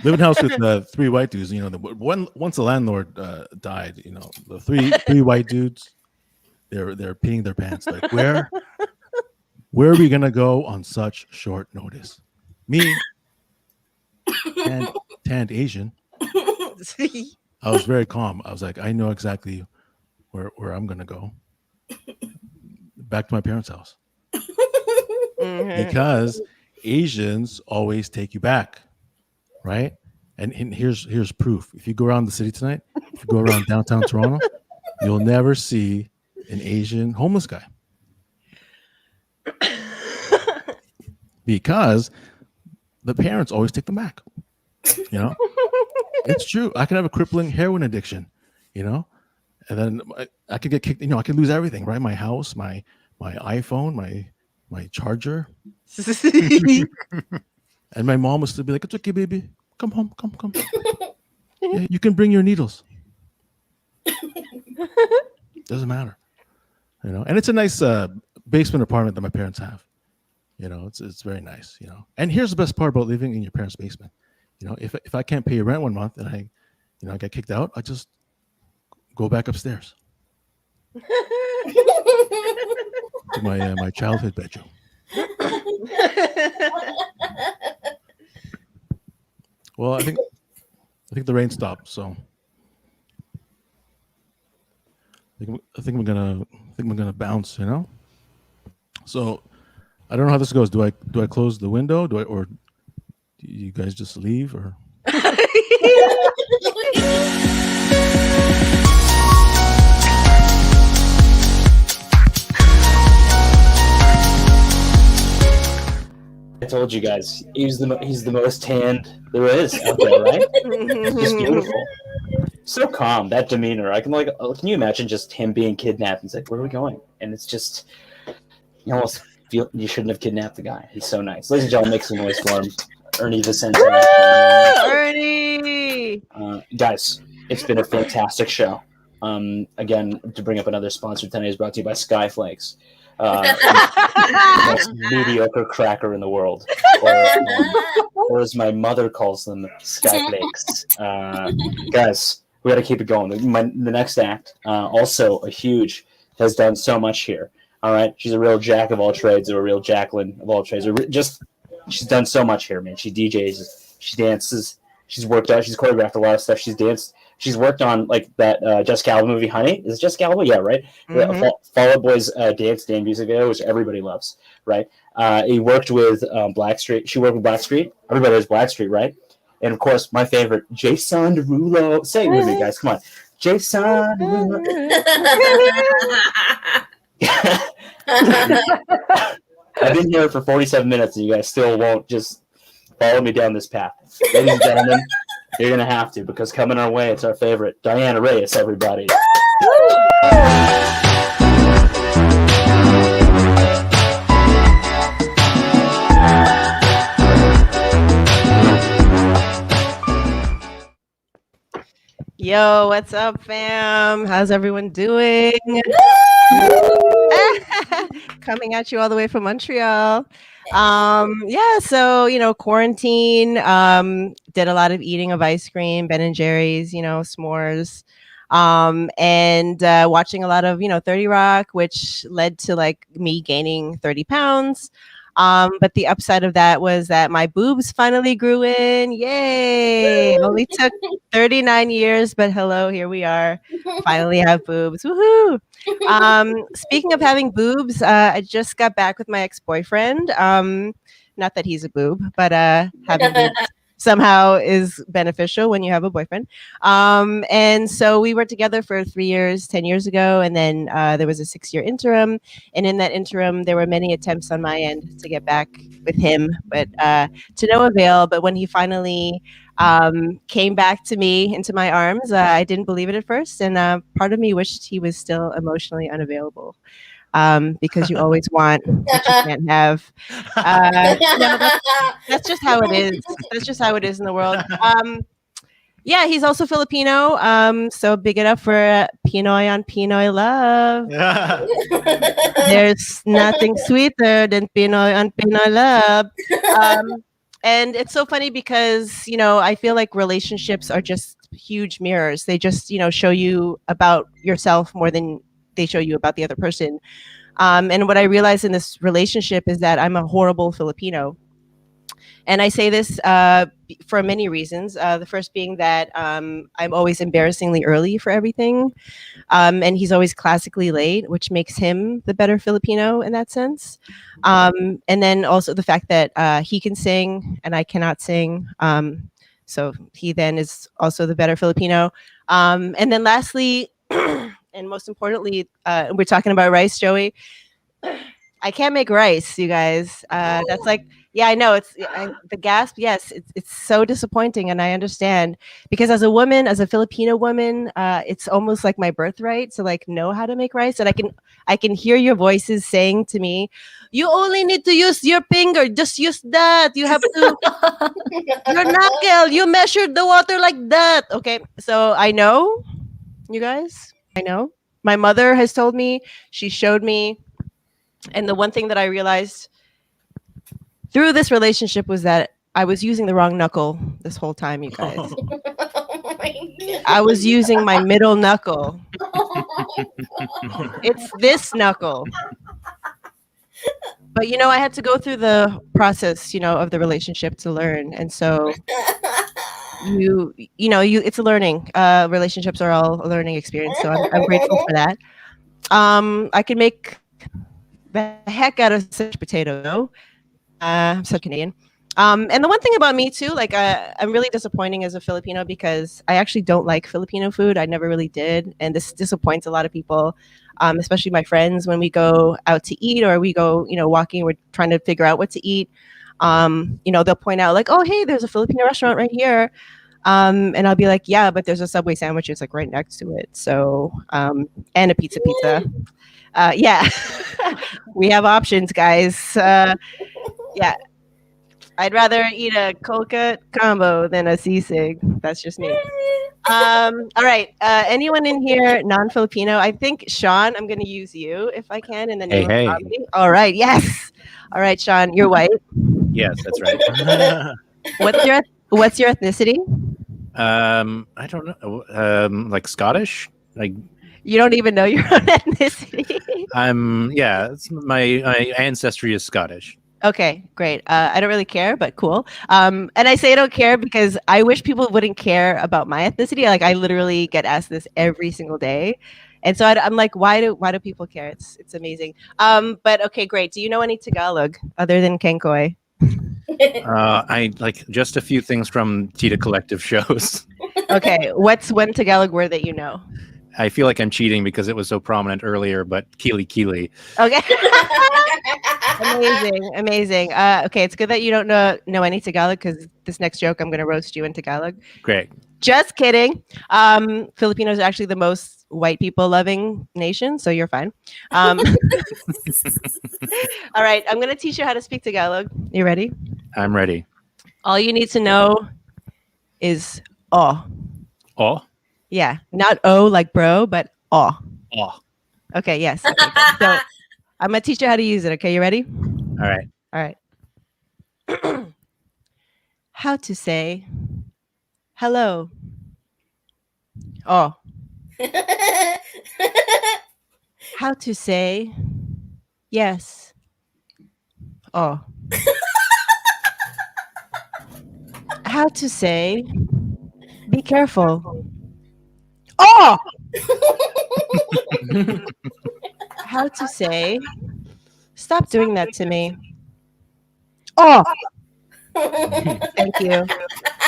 Live in a house with 3 white dudes. You know, once the landlord died, you know, the three white dudes, they're peeing their pants. Like, where are we gonna go on such short notice? Me, tanned Asian. I was very calm. I was like, I know exactly where I'm gonna go. Back to my parents' house. Because Asians always take you back. Right, and here's proof. If you go around the city tonight, if you go around downtown Toronto, you'll never see an Asian homeless guy because the parents always take them back. You know, it's true. I can have a crippling heroin addiction, you know, and then I could get kicked. You know, I could lose everything. Right, my house, my iPhone, my charger. And my mom would still be like, "It's okay, baby. Come home. Come. Yeah, you can bring your needles. Doesn't matter." You know, and it's a nice basement apartment that my parents have. You know, it's very nice, you know. And here's the best part about living in your parents' basement. You know, if I can't pay your rent one month and I get kicked out, I just go back upstairs to my childhood bedroom. Well, I think the rain stopped, so I think we're gonna bounce, you know. So I don't know how this goes. Do I close the window? Or do you guys just leave? Or I told told you guys, he's the most tanned there is out there, right? Just beautiful. So calm, that demeanor. I can can you imagine just him being kidnapped and it's like, where are we going? And it's just, you almost feel you shouldn't have kidnapped the guy. He's so nice. Ladies and gentlemen, make some noise for him. Ernie Vicente. Ernie! Guys, it's been a fantastic show. Again, to bring up another sponsor tonight is brought to you by Skyflakes. The most mediocre cracker in the world. Or as my mother calls them, Skyflakes. Guys, we got to keep it going. The next act, also a huge, has done so much here. All right, she's a real jack of all trades, or a real Jacqueline of all trades. She's done so much here, man. She DJs, she dances, she's worked out, she's choreographed a lot of stuff. She's danced. She's worked on that Jessica Alba movie, Honey. Is it Jessica Alba? Yeah, right. Mm-hmm. Fall Out Boy's Dance music video, which everybody loves, right? He worked with Blackstreet. She worked with Blackstreet. Everybody knows Blackstreet, right? And of course, my favorite, Jason Derulo. Say it with me, guys. Come on, Jason Derulo. I've been here for 47 minutes, and you guys still won't just follow me down this path, ladies and gentlemen. You're going to have to, because coming our way, it's our favorite, Diana Reyes, everybody. Yo, what's up, fam? How's everyone doing? Coming at you all the way from Montreal. So quarantine, did a lot of eating of ice cream, Ben & Jerry's, s'mores, and watching a lot of 30 Rock, which led to me gaining 30 pounds. But the upside of that was that my boobs finally grew in. Yay! It only took 39 years, but hello, here we are. Finally have boobs. Woohoo! Speaking of having boobs, I just got back with my ex-boyfriend. Not that he's a boob, but having boobs somehow is beneficial when you have a boyfriend. And so we were together for 3 years, 10 years ago. And then there was a 6-year interim. And in that interim, there were many attempts on my end to get back with him, but to no avail. But when he finally came back to me into my arms, I didn't believe it at first. And part of me wished he was still emotionally unavailable. Because you always want what you can't have. That's just how it is. That's just how it is in the world. He's also Filipino. So big it up for Pinoy on Pinoy love. Yeah. There's nothing sweeter than Pinoy on Pinoy love. And it's so funny because, I feel like relationships are just huge mirrors. They just, show you about yourself more than they show you about the other person. And what I realized in this relationship is that I'm a horrible Filipino. And I say this for many reasons. The first being that I'm always embarrassingly early for everything. And he's always classically late, which makes him the better Filipino in that sense. And then also the fact that he can sing and I cannot sing. So he then is also the better Filipino. And then lastly, and most importantly, we're talking about rice, Joey. I can't make rice, you guys. That's I know it's the gasp. Yes, it's so disappointing, and I understand because as a woman, as a Filipino woman, it's almost like my birthright to know how to make rice, and I can hear your voices saying to me, "You only need to use your finger. Just use that. You have to your knuckle. You measured the water like that." Okay, so I know, you guys. I know. My mother has told me, she showed me. And the one thing that I realized through this relationship was that I was using the wrong knuckle this whole time, you guys. Oh my God. I was using my middle knuckle. It's this knuckle. But, I had to go through the process, of the relationship to learn. And so it's a learning. Relationships are all a learning experience. So I'm grateful for that. I can make the heck out of such potato. I'm so Canadian. And the one thing about me too, I'm really disappointing as a Filipino because I actually don't like Filipino food. I never really did. And this disappoints a lot of people, especially my friends when we go out to eat or we go, walking, we're trying to figure out what to eat. They'll point out like, oh, hey, there's a Filipino restaurant right here. And I'll be like, yeah, but there's a Subway sandwich. It's like right next to it. So, and a pizza. Yeah, we have options, guys. Yeah, I'd rather eat a coconut combo than a sisig. That's just me. All right. Anyone in here non-Filipino? I think Sean, I'm going to use you if I can in the name Hey. of comedy. All right. Yes. All right, Sean, you're white. Yes, that's right. What's your ethnicity? I don't know. Like Scottish? Like You don't even know your own ethnicity. it's my ancestry is Scottish. Okay, great. I don't really care, but cool. And I say I don't care because I wish people wouldn't care about my ethnicity. Like I literally get asked this every single day, and so I'm like, why do people care? It's amazing. But okay, great. Do you know any Tagalog other than Kenkoy? I like just a few things from Tita Collective shows. Okay, what's one Tagalog word that you know? I feel like I'm cheating because it was so prominent earlier, but Kili Kili. Okay. Amazing. Okay, it's good that you don't know any Tagalog because this next joke I'm going to roast you in Tagalog. Great. Just kidding. Filipinos are actually the most white people loving nation, so you're fine. All right, I'm going to teach you how to speak Tagalog. You ready? I'm ready. All you need to know is oh. Oh? Yeah, not oh like bro, but oh. Oh. Okay, yes. Okay, so I'm going to teach you how to use it. Okay, you ready? All right. All right. How to say hello. Oh. How to say yes. Oh. How to say be careful. Oh. How to say stop doing that to me. Oh. Thank you.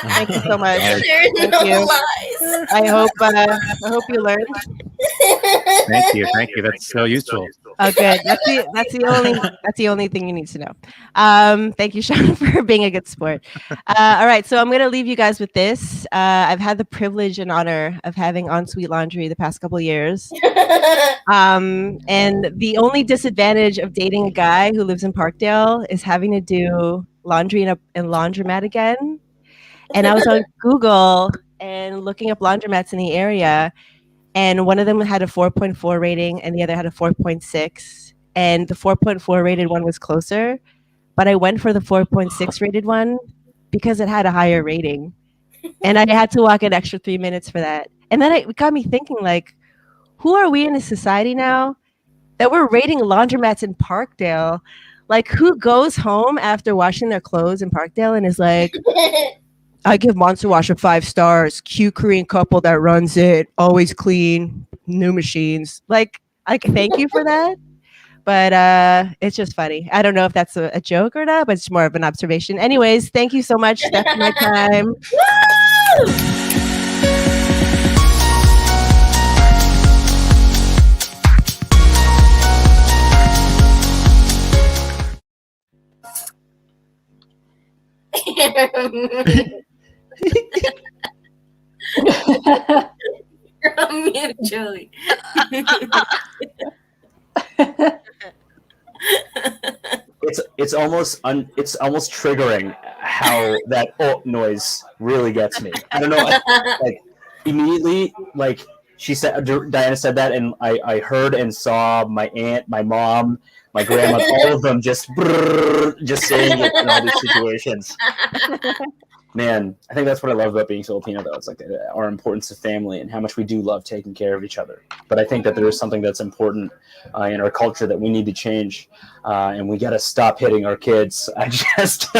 Thank you so much. There's Thank no you. lies. I hope you learned. Thank you. That's so useful. Oh, good. That's the only thing you need to know. Thank you, Sean, for being a good sport. All right, so I'm gonna leave you guys with this. I've had the privilege and honor of having ensuite laundry the past couple years. And the only disadvantage of dating a guy who lives in Parkdale is having to do laundry in laundromat again. And I was on Google and looking up laundromats in the area. And one of them had a 4.4 rating and the other had a 4.6. And the 4.4 rated one was closer. But I went for the 4.6 rated one because it had a higher rating. And I had to walk an extra 3 minutes for that. And then it got me thinking, like, who are we in a society now that we're rating laundromats in Parkdale? Like, who goes home after washing their clothes in Parkdale and is like, I give Monster Wash a 5 stars. Cute Korean couple that runs it. Always clean. New machines. Like thank you for that. But it's just funny. I don't know if that's a joke or not, but it's more of an observation. Anyways, thank you so much. That's my time. You're on mute, Joey. It's almost triggering how that noise really gets me. I don't know, like immediately, like Diana said that, and I heard and saw my aunt, my mom, my grandma, all of them just saying it in all these situations. Man, I think that's what I love about being Filipino, though. It's like our importance of family and how much we do love taking care of each other. But I think that there is something that's important in our culture that we need to change, and we got to stop hitting our kids. We just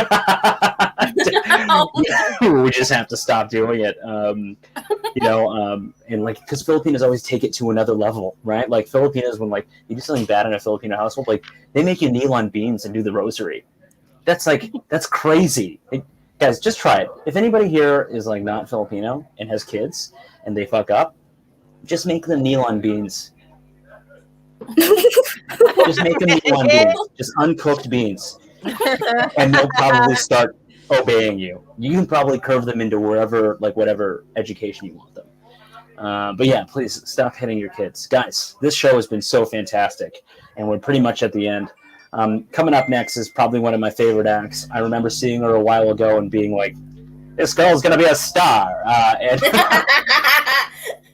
have to stop doing it. And like, because Filipinos always take it to another level, right? Like Filipinos, when like you do something bad in a Filipino household, like they make you kneel on beans and do the rosary. That's crazy. Guys, just try it. If anybody here is like not Filipino and has kids and they fuck up, just make them kneel on beans. Just make them kneel on beans. Just uncooked beans. and they'll probably start obeying you. You can probably curve them into whatever education you want them. But yeah, please stop hitting your kids. Guys, this show has been so fantastic, and we're pretty much at the end. Coming up next is probably one of my favorite acts. I remember seeing her a while ago and being like, this girl's going to be a star. And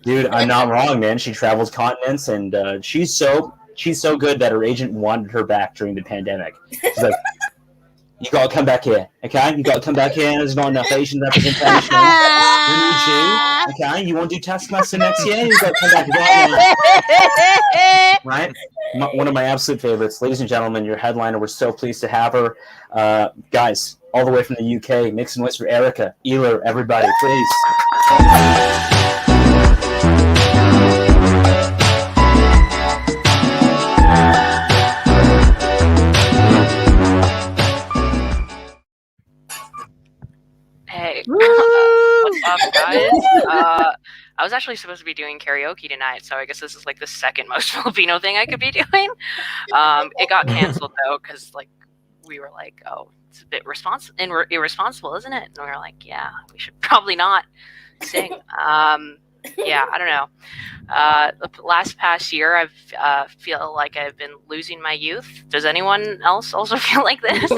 dude, I'm not wrong, man. She travels continents, and she's so good that her agent wanted her back during the pandemic. She's like, you gotta come back here, okay? You gotta come back here. There's not enough Asian representation. We need you, okay? You want to do Taskmaster next year? You gotta come back right now. Right? One of my absolute favorites. Ladies and gentlemen, your headliner. We're so pleased to have her. Guys, all the way from the UK, make some noise for Erika Ehler, everybody, please. Hey, what's up, guys? I was actually supposed to be doing karaoke tonight, so I guess this is like the second most Filipino thing I could be doing. It got canceled though, because like we were like, oh, it's a bit irresponsible, isn't it? And we were like, yeah, we should probably not sing. Yeah, I don't know. The past year, I've feel like I've been losing my youth. Does anyone else also feel like this?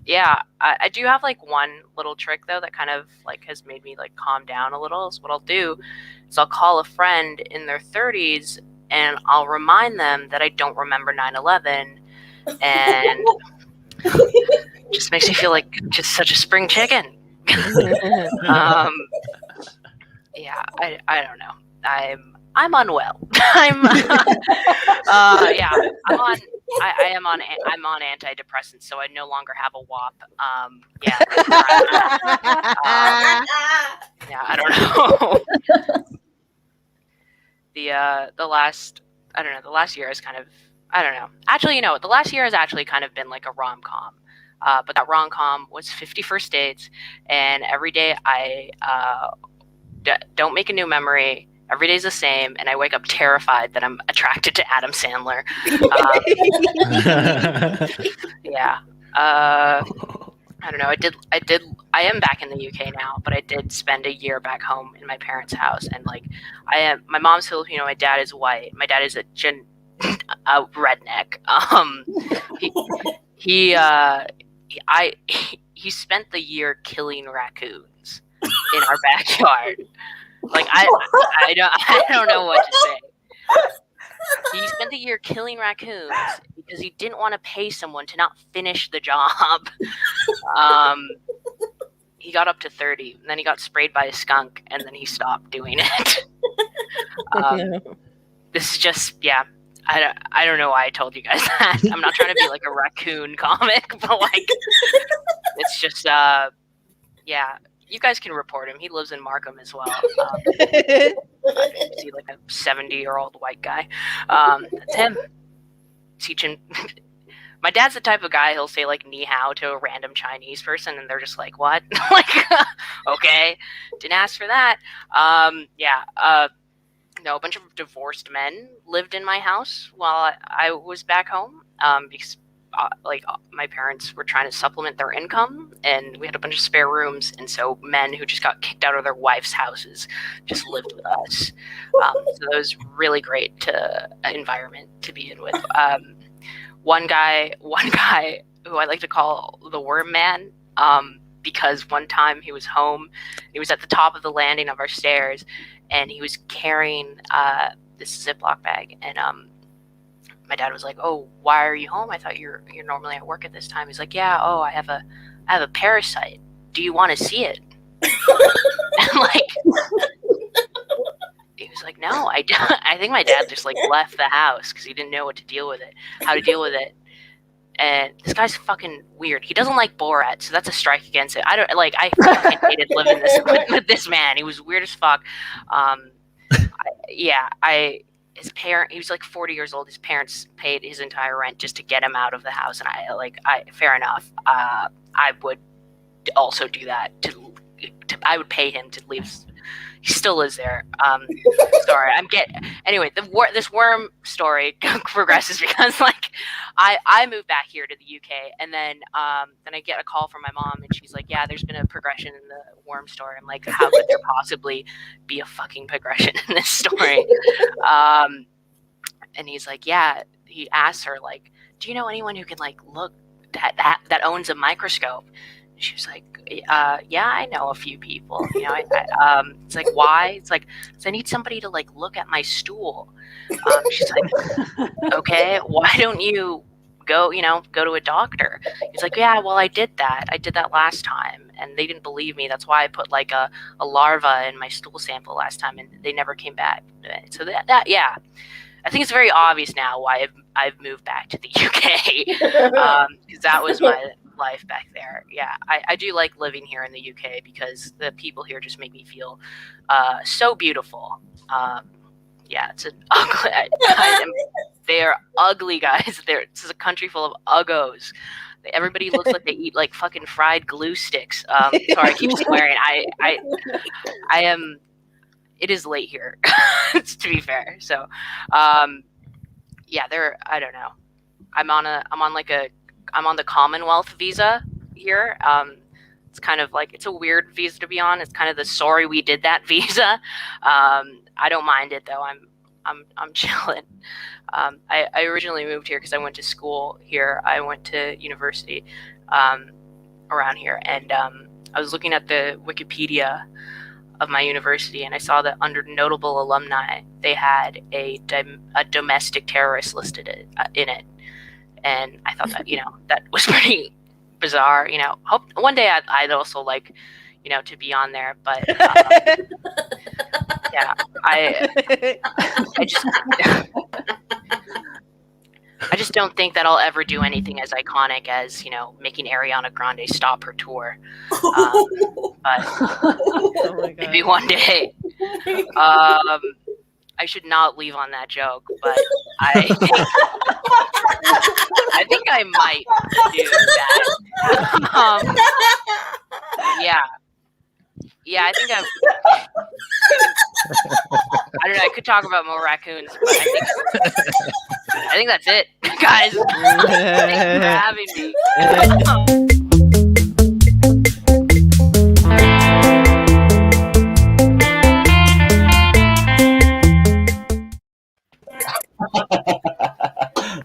Yeah, I do have like one little trick though that kind of like has made me like calm down a little. So what I'll do is I'll call a friend in their 30s and I'll remind them that I don't remember 9/11, and just makes me feel like just such a spring chicken. Yeah, I don't know. I'm unwell. I'm I'm on antidepressants, so I no longer have a WAP. Yeah. Yeah, I don't know. The last year is kind of, I don't know. Actually, you know, the last year has actually kind of been like a rom-com. But that rom-com was 50 First Dates, and every day I don't make a new memory. Every day's the same, and I wake up terrified that I'm attracted to Adam Sandler. Yeah. I don't know. I am back in the UK now, but I did spend a year back home in my parents' house, and like my mom's Filipino, my dad is white. My dad is a redneck. He spent the year killing raccoons in our backyard. Like I don't know what to say. He spent the year killing raccoons because he didn't want to pay someone to not finish the job. He got up to 30, and then he got sprayed by a skunk, and then he stopped doing it. This is just, yeah. I don't know why I told you guys that. I'm not trying to be like a raccoon comic, but like it's just yeah. You guys can report him. He lives in Markham as well. Is he like a 70-year-old white guy? That's him. Teaching. My dad's the type of guy, he'll say like ni hao to a random Chinese person, and they're just like, what? Like, okay, didn't ask for that. Yeah. No, a bunch of divorced men lived in my house while I was back home, because my parents were trying to supplement their income, and we had a bunch of spare rooms, and so men who just got kicked out of their wives' houses just lived with us. So that was really great environment to be in with. One guy who I like to call the Worm Man, because one time he was home, he was at the top of the landing of our stairs, and he was carrying this Ziploc bag, and my dad was like, "Oh, why are you home? I thought you're normally at work at this time." He's like, "Yeah, oh, I have a parasite. Do you want to see it?" And like, he was like, "No, I don't." I think my dad just like left the house because he didn't know how to deal with it. And this guy's fucking weird. He doesn't like Borat, so that's a strike against it. I fucking hated living with this man. He was weird as fuck. He was like 40 years old. His parents paid his entire rent just to get him out of the house. And fair enough. I would also do that I would pay him to leave He still lives there. Sorry, anyway. This worm story progresses because like I moved back here to the UK, and then I get a call from my mom, and she's like, "Yeah, there's been a progression in the worm story." I'm like, "How could there possibly be a fucking progression in this story?" And he's like, "Yeah." He asks her like, "Do you know anyone who can like look that owns a microscope?" And she was like, "Yeah, I know a few people. You know, it's like, why?" It's like, "So I need somebody to like look at my stool." She's like, "Okay, why don't you go to a doctor?" He's like, "Yeah, well, I did that last time, and they didn't believe me. That's why I put like a larva in my stool sample last time, and they never came back." So that yeah. I think it's very obvious now why I've moved back to the UK, because that was my life back there. Yeah, I do like living here in the UK because the people here just make me feel so beautiful. Yeah, it's an ugly. They are ugly guys. This is a country full of uggos. Everybody looks like they eat like fucking fried glue sticks. Sorry, I keep swearing. I am. It is late here, to be fair. So, yeah, I don't know. I'm on the Commonwealth visa here. It's kind of like, it's a weird visa to be on. It's kind of the sorry we did that visa. I don't mind it though. I'm chilling. I originally moved here because I went to school here. I went to university around here, and I was looking at the Wikipedia of my university, and I saw that under notable alumni, they had a domestic terrorist listed in it, and I thought that that was pretty bizarre. Hope one day I'd also like to be on there, but yeah, I just don't think that I'll ever do anything as iconic as making Ariana Grande stop her tour. But maybe one day. I should not leave on that joke, but I think I might do that. Yeah, I think I don't know. I could talk about more raccoons, but I think that's it, guys. Thanks for having me.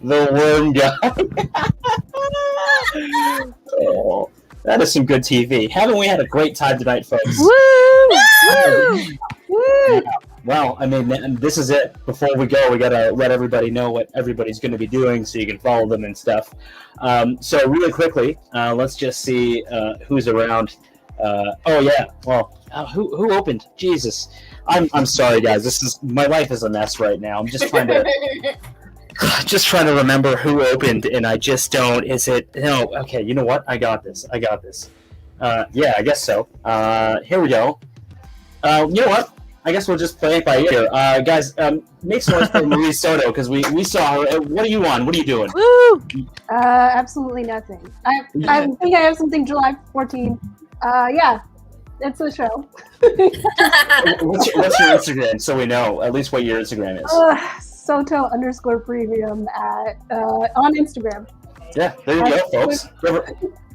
The worm guy. Oh, that is some good TV. Haven't we had a great time tonight, folks? Woo! Woo! Well, I mean, this is it. Before we go, we gotta let everybody know what everybody's going to be doing, so you can follow them and stuff. So really quickly, let's just see who's around. Oh yeah, well, who opened? Jesus, I'm sorry, guys. My life is a mess right now. I'm just trying to remember who opened, and I just don't. Is it no? Okay, you know what? I got this. Yeah, I guess so. Here we go. You know what? I guess we'll just play it by ear. Guys, make some noise for Marie Sotto, because we saw her. What are you on? What are you doing? Woo! Absolutely nothing. I think I have something July 14th. Yeah, it's a show. What's your Instagram, so we know at least what your Instagram is? Sotto_premium on Instagram. Yeah, there you go, folks.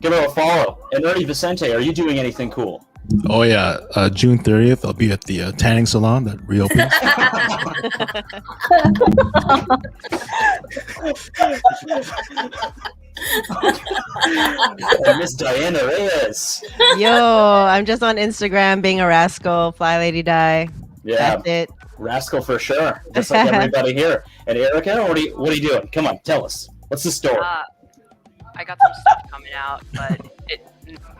Give her a follow. And Ernie Vicente, are you doing anything cool? Oh yeah, June 30th, I'll be at the tanning salon that reopens. Miss Diana Reyes. Yo, I'm just on Instagram being a rascal, fly lady die. Yeah, that's it. Rascal for sure, just like everybody here. And Erika, what are you doing? Come on, tell us. What's the story? I got some stuff coming out, but it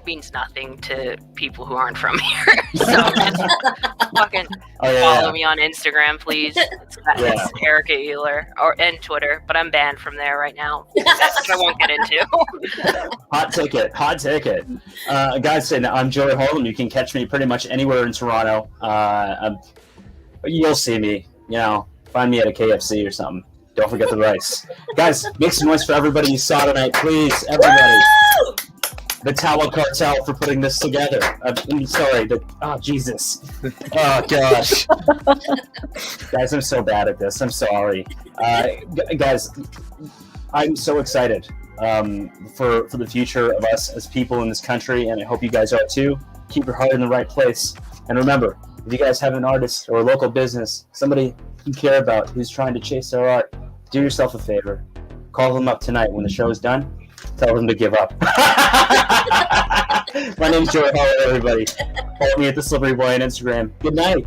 means nothing to people who aren't from here. So just fucking follow me on Instagram, please. It's Erika Ehler, and Twitter, but I'm banned from there right now, which I won't get into. Hot ticket. Guys, I'm Joey Harlem. You can catch me pretty much anywhere in Toronto. You'll see me. Find me at a KFC or something. Don't forget the rice. Guys, make some noise for everybody you saw tonight, please. Everybody. the TAWA cartel for putting this together. I'm sorry. Jesus. Oh, gosh. Guys, I'm so bad at this. I'm sorry. Guys, I'm so excited for the future of us as people in this country, and I hope you guys are too. Keep your heart in the right place. And remember, if you guys have an artist or a local business, somebody you care about who's trying to chase their art, do yourself a favor. Call them up tonight when the show is done. Tell them to give up. My name's Joey Harlem, everybody. Follow me at The Slippery Boy on Instagram. Good night.